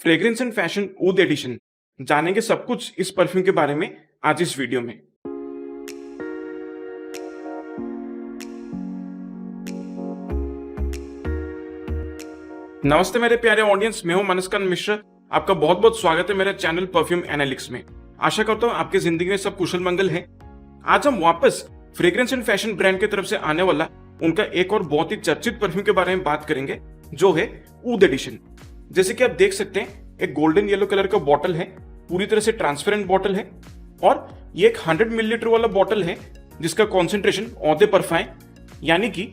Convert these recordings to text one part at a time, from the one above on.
Fragrance and fashion oud edition. जानेंगे सब कुछ इस परफ्यूम के बारे में आज इस वीडियो में। नमस्ते मेरे प्यारे ऑडियंस, मैं हूं मनस्कंद मिश्रा। आपका बहुत बहुत स्वागत है मेरे चैनल परफ्यूम एनालिटिक्स में। आशा करता हूं आपकी जिंदगी में सब कुशल मंगल है। आज हम वापस फ्रेग्रेंस एंड फैशन ब्रांड की तरफ से आने वाला उनका एक और बहुत ही चर्चित परफ्यूम के बारे में बात करेंगे, जो है ऊद एडिशन। जैसे कि आप देख सकते हैं, एक गोल्डन येलो कलर का बॉटल है, पूरी तरह से ट्रांसपेरेंट बॉटल है और ये एक 100 मिलीलीटर वाला बॉटल है जिसका कॉन्सेंट्रेशन औदे परफा है, यानी कि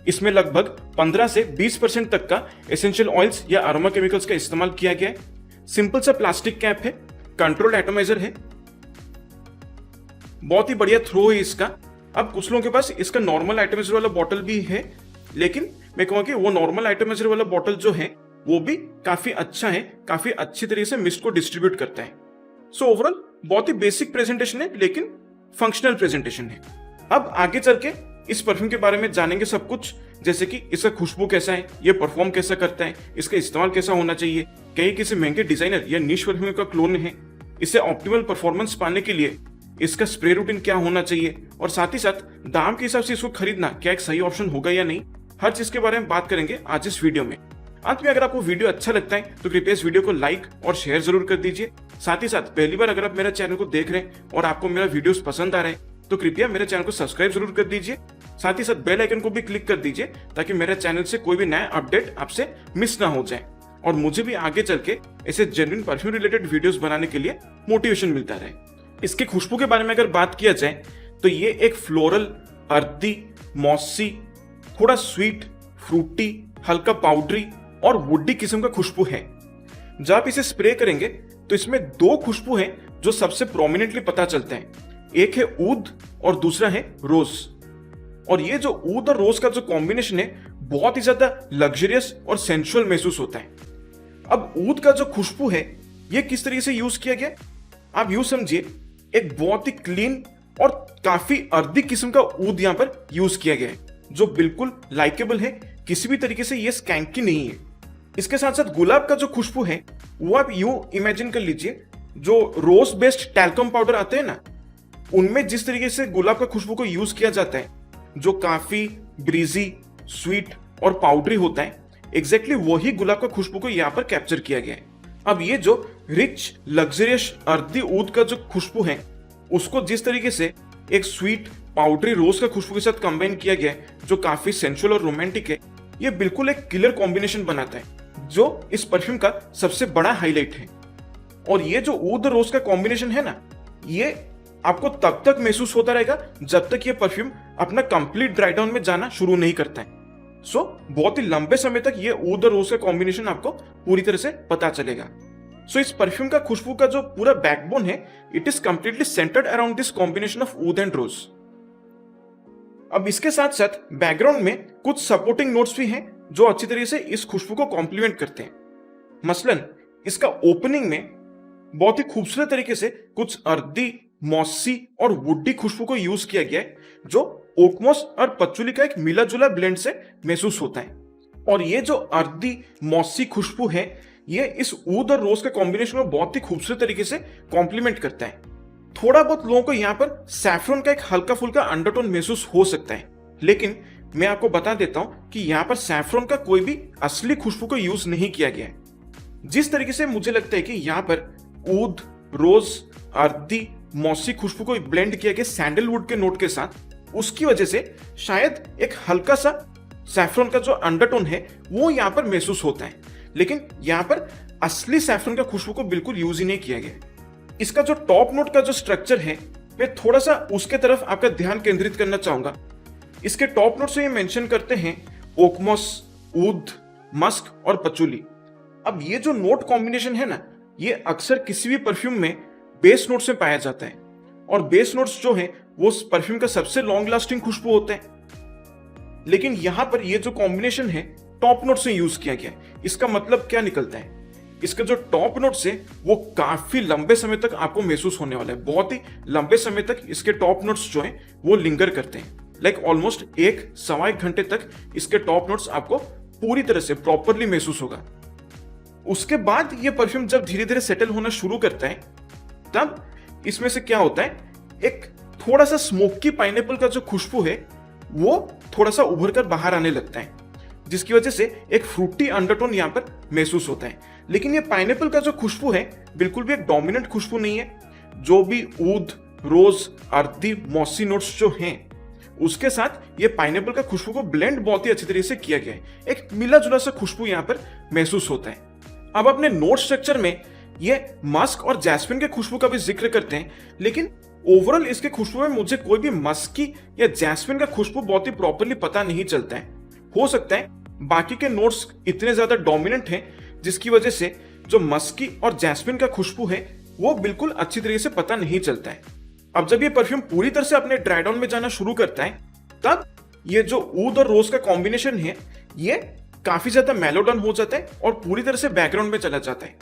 इसमें लगभग 15 से 20% तक का एसेंशियल ऑयल्स या अरोमा केमिकल्स का इस्तेमाल किया गया है। सिंपल सा प्लास्टिक कैप है, कंट्रोल्ड एटोमाइजर है, बहुत ही बढ़िया थ्रो है इसका। अब कुछ लोगों के पास इसका नॉर्मल एटोमाइजर वाला बॉटल भी है, लेकिन मैं कहूंगा कि वो नॉर्मल एटोमाइजर वाला बॉटल जो है वो भी काफी अच्छा है, काफी अच्छी तरीके से मिस्ट को डिस्ट्रीब्यूट करता है। सो ओवरऑल बहुत ही बेसिक प्रेजेंटेशन है, लेकिन फंक्शनल प्रेजेंटेशन है। अब आगे चल के इस परफ्यूम के बारे में जानेंगे सब कुछ, जैसे कि इसका खुशबू कैसा है, ये परफॉर्म कैसा करता है, इसका इस्तेमाल कैसा होना चाहिए, कहीं किसी महंगे डिजाइनर या निश परफ्यूम का क्लोन है, इससे ऑप्टिमल परफॉर्मेंस पाने के लिए इसका स्प्रे रूटीन क्या होना चाहिए, और साथ ही साथ दाम के हिसाब से इसको खरीदना क्या एक सही ऑप्शन होगा या नहीं, हर चीज के बारे में बात करेंगे आज इस वीडियो में। अंत में अगर आपको वीडियो अच्छा लगता है तो कृपया इस वीडियो को लाइक और शेयर जरूर कर दीजिए। साथ ही साथ पहली बार अगर आप मेरे चैनल को देख रहे हैं और आपको मेरा वीडियोस पसंद आ रहे हैं तो कृपया मेरे चैनल को सब्सक्राइब जरूर कर दीजिए। साथ ही साथ बेल आइकन को भी क्लिक कर दीजिए ताकि मेरे चैनल से कोई भी नया अपडेट आपसे मिस ना हो जाए और मुझे भी आगे चल के ऐसे जेन्युइन परफ्यूम रिलेटेड वीडियोस बनाने के लिए मोटिवेशन मिलता रहे। इसकी खुशबू के बारे में अगर बात किया जाए तो ये एक फ्लोरल, अर्थी, मॉसी, थोड़ा स्वीट, फ्रूटी, हल्का पाउडरी और वुडी किस्म का खुशबू है। जब आप इसे स्प्रे करेंगे तो इसमें दो खुशबू हैं जो सबसे प्रोमिनेंटली पता चलते हैं, एक है ऊद और दूसरा है रोज। और ये जो ऊद और रोज का जो कॉम्बिनेशन है बहुत ही ज्यादा लग्जरियस और सेंसुअल महसूस होता है। अब ऊद का जो खुशबू है ये किस तरीके से यूज किया गया, आप यूज समझिए, एक बहुत ही क्लीन और काफी अर्दी किस्म का ऊद यहां पर यूज किया गया है जो बिल्कुल लाइकेबल है, किसी भी तरीके से ये स्कैंकी नहीं है। इसके साथ साथ गुलाब का जो खुशबू है वो आप यूं इमेजिन कर लीजिए, जो रोज बेस्ड टैल्कम पाउडर आते हैं ना, उनमें जिस तरीके से गुलाब का खुशबू को यूज किया जाता है जो काफी ब्रीजी, स्वीट और पाउडरी होता है, एग्जैक्टली वही गुलाब का खुशबू को यहाँ पर कैप्चर किया गया है। अब ये जो रिच लग्जरियस अर्दी ऊद का जो खुशबू है उसको जिस तरीके से एक स्वीट पाउडरी रोज का खुशबू के साथ कंबाइन किया गया है जो काफी सेंसुअल और रोमांटिक है, ये बिल्कुल एक किलर कॉम्बिनेशन बनाता है जो इस परफ्यूम का सबसे बड़ा हाईलाइट है। और ये जो ऊद रोज का कॉम्बिनेशन है ना, ये आपको तब तक महसूस होता रहेगा जब तक ये परफ्यूम अपना कंप्लीट ड्राई डाउन में जाना शुरू नहीं करता है। सो बहुत ही लंबे समय तक ये ऊद और रोज का कॉम्बिनेशन आपको पूरी तरह से पता चलेगा। सो इस परफ्यूम का खुशबू का जो पूरा बैकबोन है, it is completely centred around this combination of oud and rose. अब इसके साथ साथ बैकग्राउंड में कुछ सपोर्टिंग नोट्स भी हैं जो अच्छी तरीके से इस खुशबू को कॉम्प्लीमेंट करते हैं। मसलन इसका ओपनिंग में बहुत ही खूबसूरत तरीके से कुछ अर्दी, मॉसी और वुडी खुशबू को यूज किया गया है जो ओकमोस और पचुली का एक मिला जुला ब्लेंड से महसूस होता है। और ये जो अर्दी मॉसी खुशबू है ये इस ऊद और रोज के कॉम्बिनेशन को बहुत ही खूबसूरत तरीके से कॉम्प्लीमेंट करता है। थोड़ा बहुत लोगों को यहाँ पर सैफरन का एक हल्का फुल्का अंडरटोन महसूस हो सकता है, लेकिन मैं आपको बता देता हूं कि यहाँ पर सैफरन का कोई भी असली खुशबू को यूज नहीं किया गया है। जिस तरीके से मुझे लगता है कि यहाँ पर ऊद, रोज, अर्दी, मॉसी खुशबू को ब्लेंड किया गया सैंडलवुड के नोट के साथ, उसकी वजह से शायद एक हल्का सा सैफरन का जो अंडरटोन है वो यहाँ पर महसूस होता है, लेकिन यहाँ पर असली सैफरन का खुशबू को बिल्कुल यूज ही नहीं किया गया। इसका जो टॉप नोट का जो स्ट्रक्चर है मैं थोड़ा सा उसके तरफ आपका ध्यान केंद्रित करना चाहूंगा। इसके टॉप नोट से ये मेंशन करते हैं ओकमोस, ऊद, मस्क और पचुली। अब ये जो नोट कॉम्बिनेशन है ना, ये अक्सर किसी भी परफ्यूम में बेस नोट्स में पाया जाता है और बेस नोट्स जो है वो परफ्यूम का सबसे लॉन्ग लास्टिंग खुशबू होता है, लेकिन यहां पर ये जो कॉम्बिनेशन है टॉप नोट से यूज किया गया है। इसका मतलब क्या निकलता है, इसका जो टॉप नोट्स है वो काफी लंबे समय तक आपको महसूस होने वाला है। बहुत ही लंबे समय तक इसके टॉप नोट्स जो हैं वो लिंगर करते हैं, लाइक ऑलमोस्ट 1-1.25 घंटे तक इसके टॉप नोट्स आपको पूरी तरह से प्रॉपरली महसूस होगा। उसके बाद ये परफ्यूम जब धीरे धीरे सेटल होना शुरू करता है, तब इसमें से क्या होता है, एक थोड़ा सा स्मोकी पाइनएप्पल का जो खुशबू है वो थोड़ा सा उभर कर बाहर आने लगता है, जिसकी वजह से एक फ्रूटी अंडरटोन यहाँ पर महसूस होता है। लेकिन ये पाइनएप्पल का जो खुशबू है बिल्कुल भी एक डोमिनेंट खुशबू नहीं है। जो भी ऊद, रोज, अर्दी, मॉसी नोट्स जो हैं, उसके साथ ये पाइनएप्पल का खुशबू को ब्लेंड बहुत ही अच्छी तरीके से किया गया है। एक मिला जुला सा खुशबू यहाँ पर महसूस होता है। अब अपने नोट स्ट्रक्चर में ये मस्क और जैस्मिन के खुशबू का भी जिक्र करते हैं, लेकिन ओवरऑल इसके खुशबू में मुझे कोई भी मस्की या जैस्मिन का खुशबू बहुत ही प्रॉपरली पता नहीं चलता है। हो सकता है बाकी के नोट्स इतने ज्यादा डोमिनेंट हैं जिसकी वजह से जो मस्की और जैस्मिन का खुशबू है वो बिल्कुल अच्छी तरीके से पता नहीं चलता है। अब जब ये परफ्यूम पूरी तरह से अपने ड्राई डाउन में जाना शुरू करता है, तब ये जो ऊद और रोज का कॉम्बिनेशन है ये काफी ज्यादा मेलोडन हो जाता है और पूरी तरह से बैकग्राउंड में चला जाता है।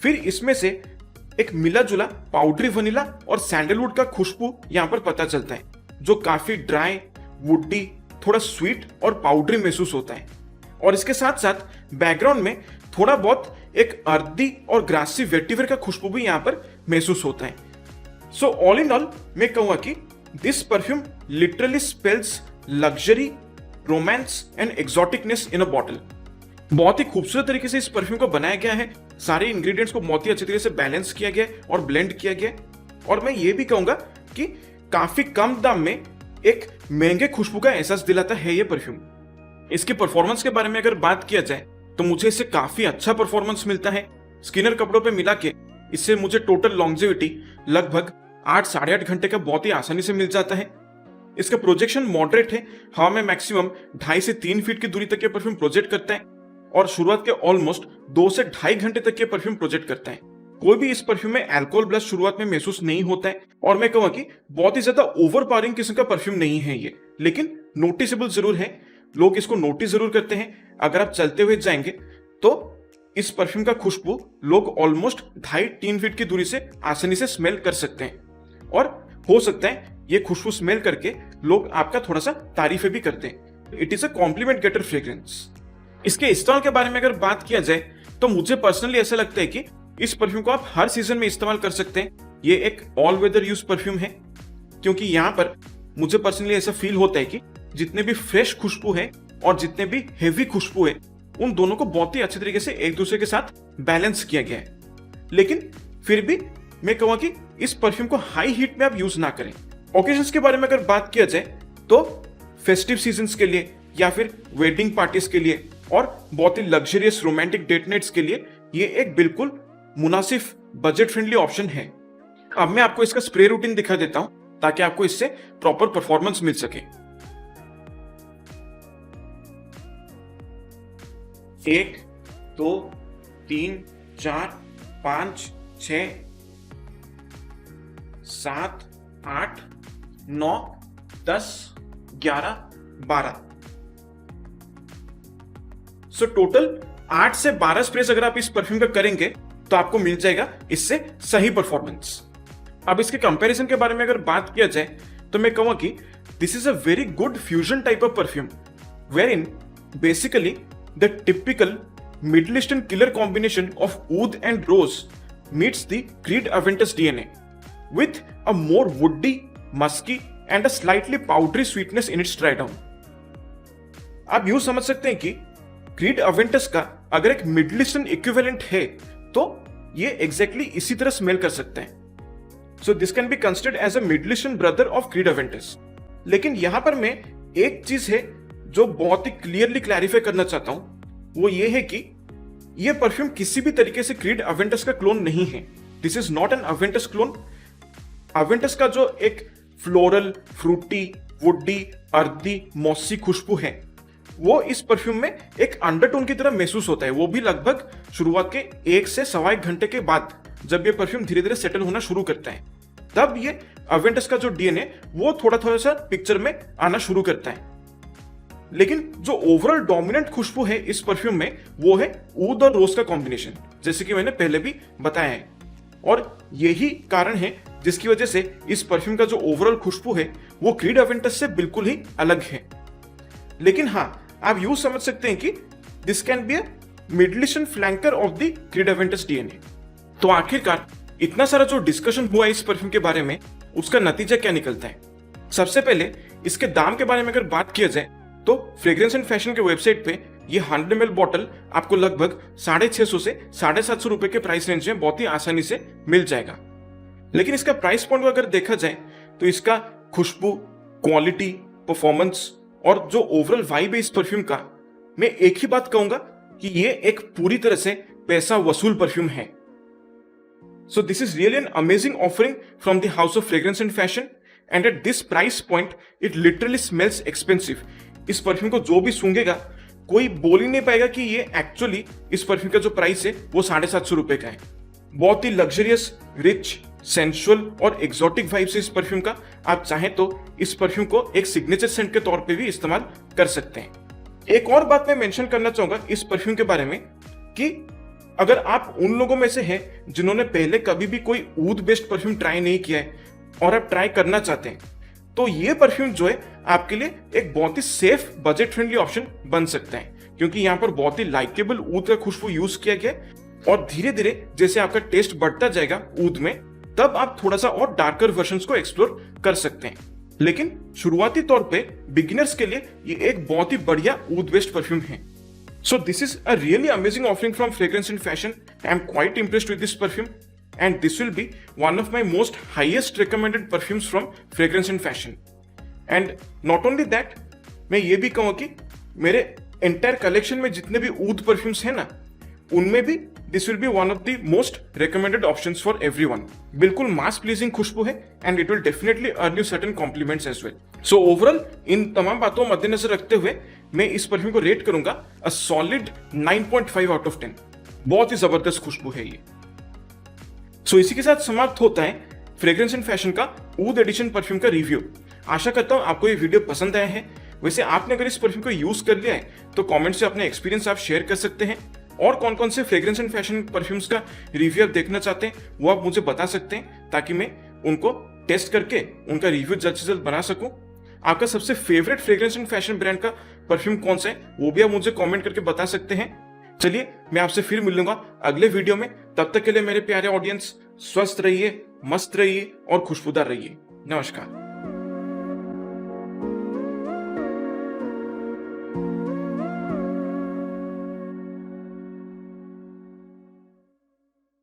फिर इसमें से एक मिला जुला पाउडरी वनीला और सैंडलवुड का खुशबू यहाँ पर पता चलता है, जो काफी ड्राई, वुडी, थोड़ा स्वीट और पाउडरी महसूस होता है। और इसके साथ साथ बैकग्राउंड में थोड़ा बहुत एक अर्दी और ग्रासी वेटिवर का खुशबू भी यहाँ पर महसूस होता है। सो ऑल इन ऑल मैं कहूंगा कि this perfume literally spells luxury, romance and exoticness in a bottle. बहुत ही खूबसूरत तरीके से इस परफ्यूम को बनाया गया है। सारे इंग्रेडिएंट्स को बहुत ही अच्छी तरीके से बैलेंस किया गया है और ब्लेंड किया गया है। और मैं ये भी कहूंगा कि काफी कम दाम में एक महंगे खुशबू का एहसास दिलाता है ये परफ्यूम। इसकी परफॉर्मेंस के बारे में अगर बात किया जाए तो मुझे इससे काफी अच्छा परफॉर्मेंस मिलता है। स्किनर कपड़ों पे मिला के इससे मुझे टोटल लॉन्जेविटी लगभग 8 साढ़े 8 घंटे का बहुत ही आसानी से मिल जाता है। इसका प्रोजेक्शन मॉडरेट है। हवा में मैक्सिमम 2.5 से 3 फीट की दूरी तक ये परफ्यूम प्रोजेक्ट करता है और शुरुआत के ऑलमोस्ट 2 से 2.5 घंटे तक ये परफ्यूम प्रोजेक्ट करता है। कोई भी इस परफ्यूम में अल्कोहल ब्लश शुरुआत में महसूस नहीं होता है और मैं कहूंगा कि बहुत ही ज्यादा ओवरपावरिंग किस्म का परफ्यूम नहीं है ये, लेकिन नोटिसेबल जरूर है। लोग इसको नोटिस जरूर करते हैं। अगर आप चलते हुए जाएंगे तो इस परफ्यूम का खुशबू लोग ऑलमोस्ट 2.5-3 फीट की दूरी से आसानी से स्मेल कर सकते हैं और हो सकता है ये खुशबू स्मेल करके लोग आपका थोड़ा सा तारीफें भी करते हैं। It is a compliment getter fragrance. इसके इंस्टॉल के बारे में अगर बात किया जाए तो मुझे पर्सनली ऐसा लगता है कि इस परफ्यूम को आप हर सीजन में इस्तेमाल कर सकते हैं। ये एक ऑल वेदर यूज परफ्यूम है, क्योंकि यहाँ पर मुझे पर्सनली ऐसा फील होता है कि जितने भी फ्रेश खुशबू है और जितने भी हेवी खुशबू है उन दोनों को बहुत ही अच्छे तरीके से एक दूसरे के साथ बैलेंस किया गया है। लेकिन फिर भी मैं कहूंगा कि इस परफ्यूम को हाई हीट में आप यूज ना करें। ओकेजन्स के बारे में अगर बात किया जाए तो फेस्टिव सीजन्स के लिए या फिर वेडिंग पार्टीज के लिए और बहुत ही लग्जरियस रोमांटिक डेट नाइट्स के लिए ये एक बिल्कुल मुनासिब बजट फ्रेंडली ऑप्शन है। अब मैं आपको इसका स्प्रे रूटीन दिखा देता हूं ताकि आपको इससे प्रॉपर परफॉर्मेंस मिल सके। 1 2 3 4 5 6 7 8 9 10 11 12। सो टोटल 8 से 12 स्प्रेस अगर आप इस परफ्यूम का करेंगे तो आपको मिल जाएगा इससे सही परफॉर्मेंस। अब इसके कंपैरिजन के बारे में अगर बात किया जाए तो मैं कहूंगा कि this is a very good fusion type of perfume where in basically the typical Middle Eastern killer combination of oud and rose meets the Creed Aventus DNA with a more woody, musky and a slightly powdery sweetness in its dry down। आप यूं समझ सकते हैं कि creed अवेंटस का अगर एक middle eastern equivalent है तो ये एग्जैक्टली इसी तरह स्मेल कर सकते हैं। So this can be considered as a Middle Eastern brother of Creed Aventus. लेकिन यहां पर मैं एक चीज है जो बहुत ही क्लियरली क्लैरिफाई करना चाहता हूं, वो ये है कि यह परफ्यूम किसी भी तरीके से क्रीड अवेंटस का क्लोन नहीं है। This is not an Aventus clone. Aventus का जो एक floral, fruity, woody, earthy, mossy खुशबू है वो इस परफ्यूम में एक अंडरटोन की तरह महसूस होता है, वो भी लगभग शुरुआत के 1 से 1.25 घंटे के बाद जब ये परफ्यूम धीरे धीरे सेटल होना शुरू करता है, तब ये अवेंटस का जो डीएनए वो थोड़ा थोड़ा सा पिक्चर में आना शुरू करता है। लेकिन जो ओवरऑल डोमिनेंट खुशबू है इस परफ्यूम में वो है ऊद और रोज का कॉम्बिनेशन, जैसे कि मैंने पहले भी बताया है। और यही कारण है जिसकी वजह से इस परफ्यूम का जो ओवरऑल खुशबू है वो क्रीड अवेंटस से बिल्कुल ही अलग है। लेकिन हाँ, आप यूं समझ सकते हैं कि this can be a Middle Eastern flanker of the Creed Aventus DNA. तो आखिरकार इतना सारा जो डिस्कशन हुआ इस परफ्यूम के बारे में, उसका नतीजा क्या निकलता है? सबसे पहले इसके दाम के बारे में अगर बात किया जाए तो फ्रेग्रेंस एंड फैशन के वेबसाइट पे ये 100 ml बॉटल आपको लगभग 650 से 750 रुपए के प्राइस रेंज में बहुत ही आसानी से मिल जाएगा। लेकिन इसका प्राइस पॉइंट अगर देखा जाए तो इसका खुशबू, क्वालिटी, परफॉर्मेंस और जो ओवरऑल वाइब है इस परफ्यूम का, मैं एक ही बात कहूंगा कि ये एक पूरी तरह से पैसा वसूल परफ्यूम है। So this is really an amazing offering from the house of fragrance and fashion, and at this price point it literally smells expensive. इस परफ्यूम को जो भी सूंघेगा कोई बोल ही नहीं पाएगा कि ये एक्चुअली इस परफ्यूम का जो प्राइस है वो 750 रुपए का है। बहुत ही लग्जरियस, रिच, सेंसुअल और एक्सोटिक वाइब्स है इस परफ्यूम का। आप चाहें तो इस परफ्यूम को एक सिग्नेचर सेंट के तौर पे भी इस्तेमाल कर सकते हैं। एक और बात मैं मेंशन करना चाहूंगा इस परफ्यूम के बारे में कि अगर आप उन लोगों में से हैं जिन्होंने पहले कभी भी कोई ऊद बेस्ड परफ्यूम ट्राई नहीं किया है और आप ट्राई करना चाहते हैं, तो ये परफ्यूम जो है आपके लिए एक बहुत ही सेफ, बजट फ्रेंडली ऑप्शन बन सकता है, क्योंकि यहाँ पर बहुत ही लाइकेबल ऊद का खुशबू यूज किया गया है। और धीरे धीरे जैसे आपका टेस्ट बढ़ता जाएगा ऊद में, तब आप थोड़ा सा और डार्कर वर्जन्स को एक्सप्लोर कर सकते हैं। लेकिन शुरुआती तौर पे बिगिनर्स के लिए ये एक बहुत ही बढ़िया ऊद बेस्ड परफ्यूम है। So this is a really amazing offering from Fragrance and Fashion. I am quite impressed with this perfume, and this will be one of my most highest recommended perfumes from Fragrance and Fashion. And not only that, मैं ये भी कहूँ कि मेरे entire collection में जितने भी ऊद perfumes हैं ना, उनमें भी this will be one of the most recommended options for everyone. बिल्कुल mass pleasing खुशबू है, and it will definitely earn you certain compliments as well. So overall इन तमाम बातों को मद्देनजर रखते हुए मैं इस परफ्यूम को रेट करूंगा a solid 9.5 out of 10। बहुत ही जबरदस्त खुशबू है ये। So इसी के साथ समाप्त होता है फ्रेग्रेंस एंड फैशन का ऊद एडिशन परफ्यूम का रिव्यू। आशा करता हूं आपको ये वीडियो पसंद आया है। वैसे आपने अगर इस परफ्यूम को यूज कर लिया है तो कमेंट से अपने एक्सपीरियंस आप शेयर कर सकते हैं, और कौन कौन से फ्रेग्रेंस एंड फैशन परफ्यूम्स का रिव्यू आप देखना चाहते हैं वो आप मुझे बता सकते हैं, ताकि मैं उनको टेस्ट करके उनका रिव्यू जल्द से जल्द बना सकूं। आपका सबसे favourite fragrance and fashion brand का परफ्यूम कौन सा है वो भी आप मुझे कमेंट करके बता सकते हैं। चलिए मैं आपसे फिर मिलूंगा अगले वीडियो में। तब तक के लिए मेरे प्यारे ऑडियंस, स्वस्थ रहिए, मस्त रहिए और खुशबूदार रहिए। नमस्कार।